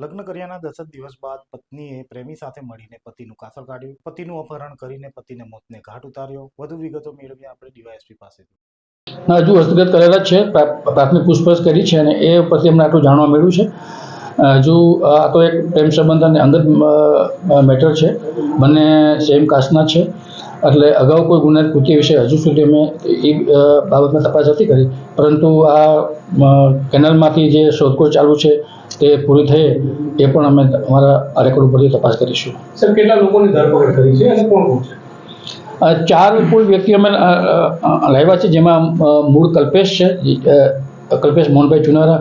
લગ્ન કર્યાના 10 જ દિવસ બાદ પત્નીએ પ્રેમી સાથે મળીને પતિનું કાસળ કાઢ્યું, પતિનું અપહરણ કરીને પતિને મોતને ઘાટ ઉતાર્યો. વધુ વિગતો મેળવી આપણે ડીવાયએસપી પાસેથી. હજુ હસ્તગત કરેલા જ છે, પ્રાથમિક પૂછપરછ કરી છે અને એ પરથી અમને આટલું જાણવા મળ્યું છે. હજુ આ તો એક પ્રેમ સંબંધ અને અંગત મેટર છે, બંને સેમ કાસ્ટના છે, એટલે અગાઉ કોઈ ગુનાહિત કૃત્ય વિશે હજુ સુધી અમે એ બાબતમાં તપાસ નથી કરી, પરંતુ આ કેનાલમાંથી જે શોધખોળ ચાલુ છે તે પૂરી થઈ એ પણ અમે અમારા આ રેકોર્ડ ઉપરથી તપાસ કરીશું. સર, કેટલા લોકોની ધરપકડ કરી છે અને કોણ કોણ છે? 4 કોઈ વ્યક્તિ અમે લાવ્યા છે, જેમાં મૂળ કલ્પેશ છે, કલ્પેશ મોહનભાઈ ચુનારા,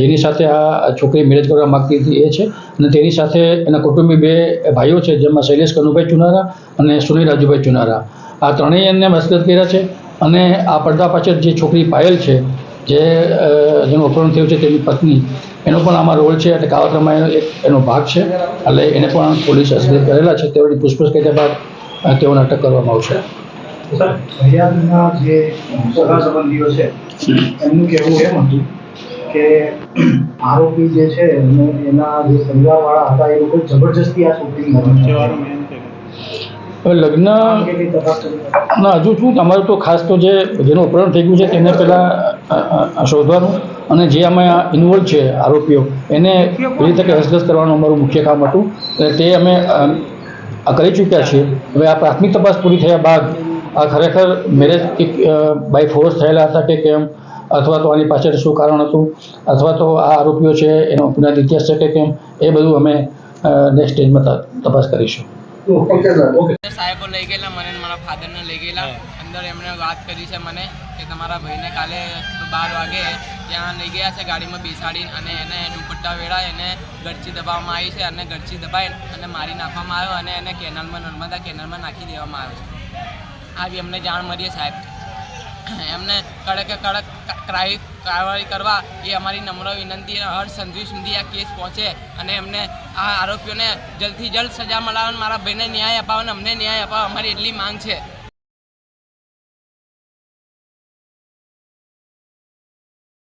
જેની સાથે આ છોકરી મેરેજ કરવા માગતી હતી એ છે, અને તેની સાથે એના કુટુંબી 2 ભાઈઓ છે, જેમાં શૈલેષ કનુભાઈ ચુનારા અને સુનિલ રાજુભાઈ ચુનારા. આ ત્રણેય એને હસ્તગત કર્યા છે. અને આ પડદા પાછળ જે છોકરી પાયલ છે, જેનું અપહરણ થયું છે, તેની પત્ની, એનો પણ આમાં રોલ છે, એટલે કાવતરામાં એનો ભાગ છે, એટલે એને પણ પોલીસ હસ્તગત કરેલા છે. તેઓની પૂછપરછ કર્યા બાદ તેઓને અટક કરવામાં આવશે. સર, ફરિયાદના જે સગા સંબંધીઓ છે એમનું કહેવું એમ હતું કે આરોપી જે છે એના જે પરિવારવાળા હતા એ લોકો જબરજસ્તી આ છોકરીને લગ્ન ના હજુ શું અમારું તો ખાસ તો જેનું અપહરણ થઈ ગયું છે તેને પહેલાં શોધવાનું, અને જે આમાં ઇન્વોલ્વ છે આરોપીઓ એને એવી રીતે હસ્તગત કરવાનું અમારું મુખ્ય કામ હતું. તે અમે કરી ચૂક્યા છીએ. હવે આ પ્રાથમિક તપાસ પૂરી થયા બાદ આ ખરેખર મેરેજ બાય ફોર્સ થયેલા હતા કે કેમ, અથવા તો આની પાછળ શું કારણ હતું, અથવા તો આ આરોપીઓ છે એનો ગુનાહિત ઇતિહાસ છે કે કેમ, એ બધું અમે નેક્સ્ટ સ્ટેજમાં તપાસ કરીશું. સાહેબો લઈ ગયેલા મને, મારા ફાધરને લઈ ગયેલા અંદર. એમણે વાત કરી છે મને કે તમારા ભાઈને કાલે 12 વાગે ત્યાં લઈ ગયા છે ગાડીમાં બેસાડીને, અને એને દુપટ્ટા વેળા એને ગળચી દબાવવામાં આવી છે, અને ગળચી દબાઈ અને મારી નાખવામાં આવ્યો, અને એને કેનાલમાં, નર્મદા કેનાલમાં નાખી દેવામાં આવ્યો છે. આવી અમને જાણ મળીએ સાહેબ. એમને કડકે કડક કાર્યવાહી કરવા એ અમારી નમ્ર વિનંતી. હર સંધવી સુધી આ કેસ પહોંચે અને એમને આ આરોપીઓને જલ્દથી જલ્દ સજા મળાવે, મારા ભાઈને ન્યાય અપાવે અને અમને ન્યાય અપાવે, અમારી એટલી માંગ છે.